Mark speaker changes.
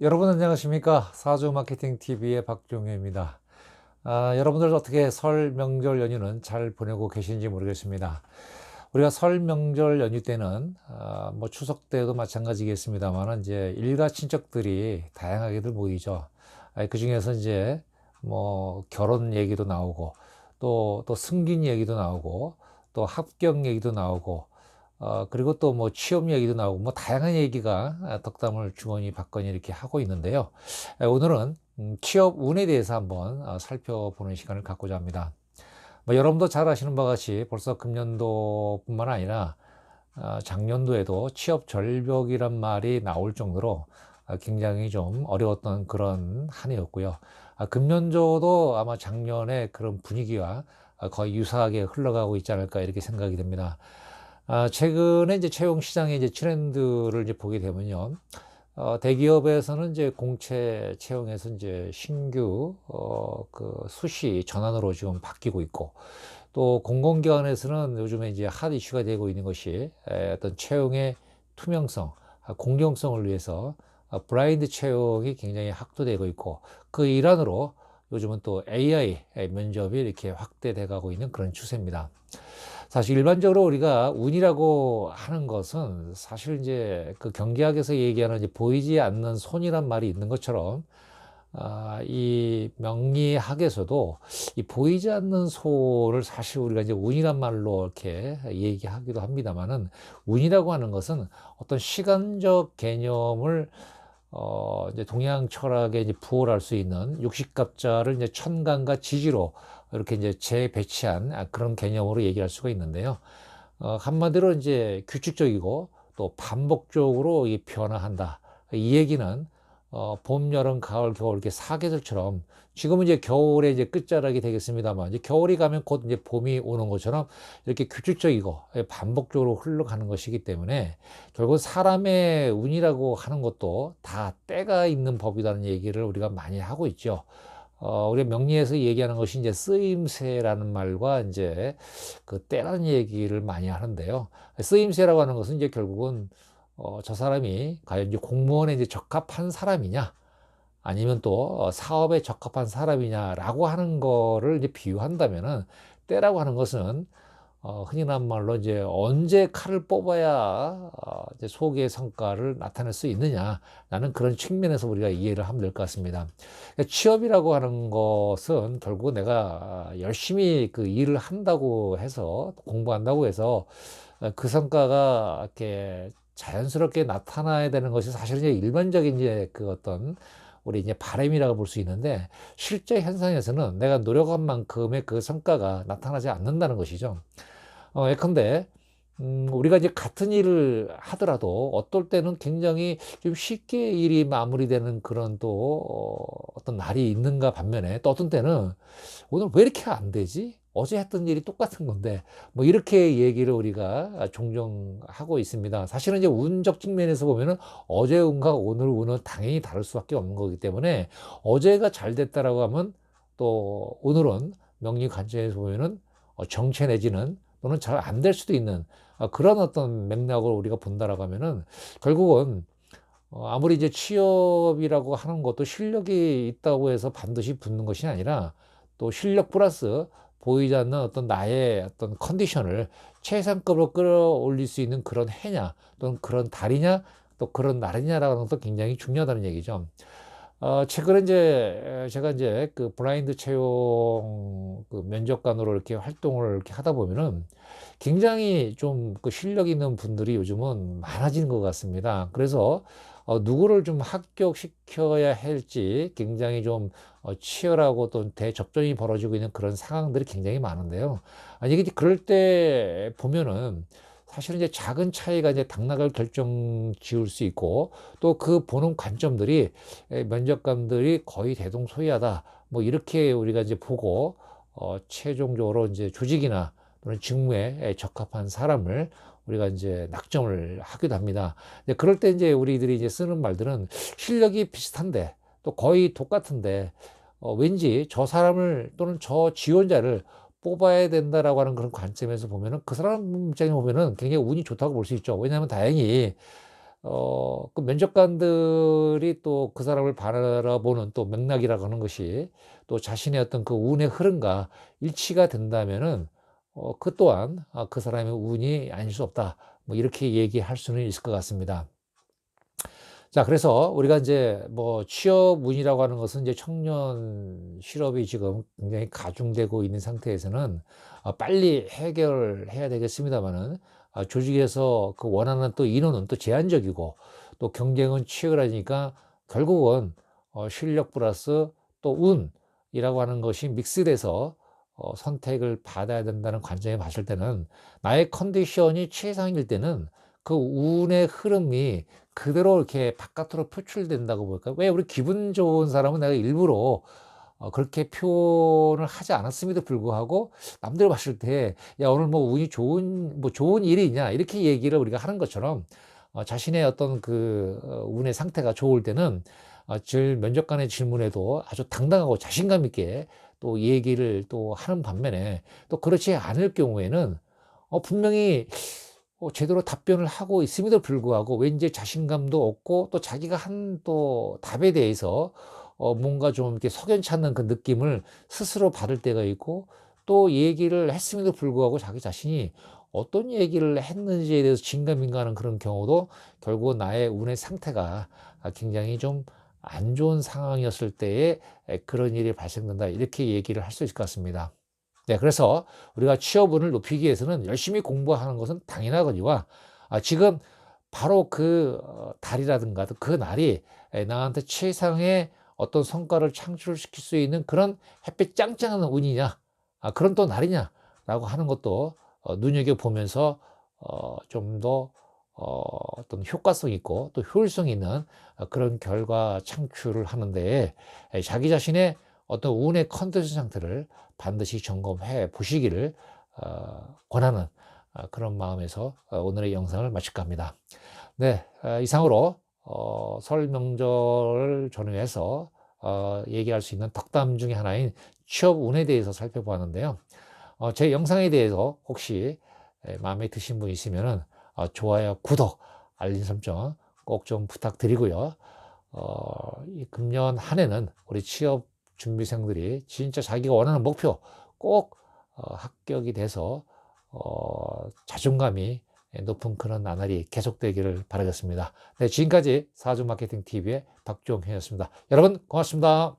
Speaker 1: 여러분 안녕하십니까? 사주 마케팅 TV의 박종현입니다. 여러분들 어떻게 설 명절 연휴는 잘 보내고 계신지 모르겠습니다. 우리가 설 명절 연휴 때는 뭐 추석 때도 마찬가지겠습니다만 이제 일가 친척들이 다양하게들 모이죠. 그 중에서 이제 뭐 결혼 얘기도 나오고 또 승진 얘기도 나오고 또 합격 얘기도 나오고 그리고 또 뭐 취업 얘기도 나오고 뭐 다양한 얘기가 덕담을 주거니 받거니 이렇게 하고 있는데요. 오늘은 취업 운에 대해서 한번 살펴보는 시간을 갖고자 합니다. 뭐 여러분도 잘 아시는 바와 같이 벌써 금년도뿐만 아니라 작년도에도 취업 절벽이란 말이 나올 정도로 굉장히 좀 어려웠던 그런 한 해였고요. 금년도도 아마 작년에 그런 분위기와 거의 유사하게 흘러가고 있지 않을까 이렇게 생각이 됩니다. 최근에 이제 채용 시장의 이제 트렌드를 이제 보게 되면요. 대기업에서는 이제 공채 채용에서 이제 신규, 그 수시 전환으로 지금 바뀌고 있고, 또 공공기관에서는 요즘에 이제 핫 이슈가 되고 있는 것이 어떤 채용의 투명성, 공정성을 위해서 브라인드 채용이 굉장히 확대되고 있고, 그 일환으로 요즘은 또 AI 면접이 이렇게 확대돼 가고 있는 그런 추세입니다. 사실 일반적으로 우리가 운이라고 하는 것은 사실 이제 그 경제학에서 얘기하는 이제 보이지 않는 손이란 말이 있는 것처럼 이 명리학에서도 이 보이지 않는 손을 사실 우리가 이제 운이란 말로 이렇게 얘기하기도 합니다만은 운이라고 하는 것은 어떤 시간적 개념을 이제 동양 철학에 이제 부호할 수 있는 육식갑자를 이제 천간과 지지로 이렇게 이제 재배치한 그런 개념으로 얘기할 수가 있는데요. 한마디로 이제 규칙적이고 또 반복적으로 이 변화한다. 이 얘기는 봄, 여름, 가을, 겨울 이렇게 사계절처럼 지금은 이제 겨울의 이제 끝자락이 되겠습니다만 이제 겨울이 가면 곧 이제 봄이 오는 것처럼 이렇게 규칙적이고 반복적으로 흘러가는 것이기 때문에 결국 사람의 운이라고 하는 것도 다 때가 있는 법이라는 얘기를 우리가 많이 하고 있죠. 우리 명리에서 얘기하는 것이 이제 쓰임새라는 말과 이제 그 때라는 얘기를 많이 하는데요. 쓰임새라고 하는 것은 이제 결국은 저 사람이 과연 이제 공무원에 이제 적합한 사람이냐, 아니면 또 사업에 적합한 사람이냐라고 하는 거를 이제 비유한다면은 때라고 하는 것은 흔히난 말로 이제 언제 칼을 뽑아야 이제 속의 성과를 나타낼 수 있느냐라는 그런 측면에서 우리가 이해를 하면 될 것 같습니다. 그러니까 취업이라고 하는 것은 결국 내가 열심히 그 일을 한다고 해서 공부한다고 해서 그 성과가 이렇게 자연스럽게 나타나야 되는 것이 사실 이제 일반적인 이제 그 어떤 우리 이제 바람이라고 볼 수 있는데 실제 현상에서는 내가 노력한 만큼의 그 성과가 나타나지 않는다는 것이죠. 예컨대 우리가 이제 같은 일을 하더라도 어떨 때는 굉장히 좀 쉽게 일이 마무리되는 그런 또 어떤 날이 있는가 반면에 또 어떤 때는 오늘 왜 이렇게 안 되지? 어제 했던 일이 똑같은 건데 뭐 이렇게 얘기를 우리가 종종 하고 있습니다. 사실은 이제 운적 측면에서 보면은 어제 운과 오늘 운은 당연히 다를 수밖에 없는 거기 때문에 어제가 잘 됐다라고 하면 또 오늘은 명리 관점에서 보면은 정체 내지는 또는 잘 안 될 수도 있는 그런 어떤 맥락을 우리가 본다라고 하면은 결국은 아무리 이제 취업이라고 하는 것도 실력이 있다고 해서 반드시 붙는 것이 아니라 또 실력 플러스 보이지 않는 어떤 나의 어떤 컨디션을 최상급으로 끌어올릴 수 있는 그런 해냐 또는 그런 달이냐 또 그런 날이냐라는 것도 굉장히 중요하다는 얘기죠. 최근에 이제 제가 이제 그 블라인드 채용 그 면접관으로 이렇게 활동을 이렇게 하다 보면은 굉장히 좀 그 실력 있는 분들이 요즘은 많아지는 것 같습니다. 그래서 누구를 좀 합격시켜야 할지 굉장히 좀 치열하고 또 대접전이 벌어지고 있는 그런 상황들이 굉장히 많은데요. 이게 이제 그럴 때 보면은 사실은 이제 작은 차이가 이제 당락을 결정 지을 수 있고 또 그 보는 관점들이 면접관들이 거의 대동소이하다. 뭐 이렇게 우리가 이제 보고 최종적으로 이제 조직이나 또는 직무에 적합한 사람을 우리가 이제 낙점을 하기도 합니다. 그럴 때 이제 우리들이 이제 쓰는 말들은 실력이 비슷한데 또 거의 똑같은데 왠지 저 사람을 또는 저 지원자를 뽑아야 된다라고 하는 그런 관점에서 보면은 그 사람 입장에 보면은 굉장히 운이 좋다고 볼 수 있죠. 왜냐하면 다행히 그 면접관들이 또 그 사람을 바라보는 또 맥락이라고 하는 것이 또 자신의 어떤 그 운의 흐름과 일치가 된다면은 그 또한 그 사람의 운이 아닐 수 없다. 뭐 이렇게 얘기할 수는 있을 것 같습니다. 자, 그래서 우리가 이제 뭐 취업운이라고 하는 것은 이제 청년 실업이 지금 굉장히 가중되고 있는 상태에서는 빨리 해결해야 되겠습니다만은, 조직에서 그 원하는 또 인원은 또 제한적이고 또 경쟁은 치열하니까 결국은 실력 플러스 또 운이라고 하는 것이 믹스돼서 선택을 받아야 된다는 관점에 봤을 때는, 나의 컨디션이 최상일 때는 그 운의 흐름이 그대로 이렇게 바깥으로 표출된다고 볼까요? 왜 우리 기분 좋은 사람은 내가 일부러 그렇게 표현을 하지 않았음에도 불구하고 남들 봤을 때, 야, 오늘 뭐 운이 좋은 일이 있냐, 이렇게 얘기를 우리가 하는 것처럼, 자신의 어떤 그 운의 상태가 좋을 때는 면접관의 질문에도 아주 당당하고 자신감 있게 또 얘기를 또 하는 반면에, 또 그렇지 않을 경우에는 분명히 제대로 답변을 하고 있음에도 불구하고 왠지 자신감도 없고 또 자기가 한 또 답에 대해서 뭔가 좀 이렇게 석연치 않는 그 느낌을 스스로 받을 때가 있고, 또 얘기를 했음에도 불구하고 자기 자신이 어떤 얘기를 했는지에 대해서 진감인가하는 그런 경우도, 결국 나의 운의 상태가 굉장히 좀 안 좋은 상황이었을 때에 그런 일이 발생된다, 이렇게 얘기를 할 수 있을 것 같습니다. 네, 그래서 우리가 취업운을 높이기 위해서는 열심히 공부하는 것은 당연하거니와, 지금 바로 그 달이라든가 그 날이 나한테 최상의 어떤 성과를 창출시킬 수 있는 그런 햇빛 짱짱한 운이냐, 그런 또 날이냐라고 하는 것도 눈여겨보면서 좀 더 어떤 효과성 있고 또 효율성 있는 그런 결과 창출을 하는데, 자기 자신의 어떤 운의 컨디션 상태를 반드시 점검해 보시기를 권하는 그런 마음에서 오늘의 영상을 마칠까 합니다. 네, 이상으로 설 명절을 전후해서 얘기할 수 있는 덕담 중에 하나인 취업 운에 대해서 살펴보았는데요. 제 영상에 대해서 혹시 마음에 드신 분 있으면은 좋아요, 구독, 알림 설정 꼭 좀 부탁드리고요. 이 금년 한 해는 우리 취업 준비생들이 진짜 자기가 원하는 목표 꼭 합격이 돼서 자존감이 높은 그런 나날이 계속되기를 바라겠습니다. 네, 지금까지 사주 마케팅 TV의 박종현이었습니다. 여러분 고맙습니다.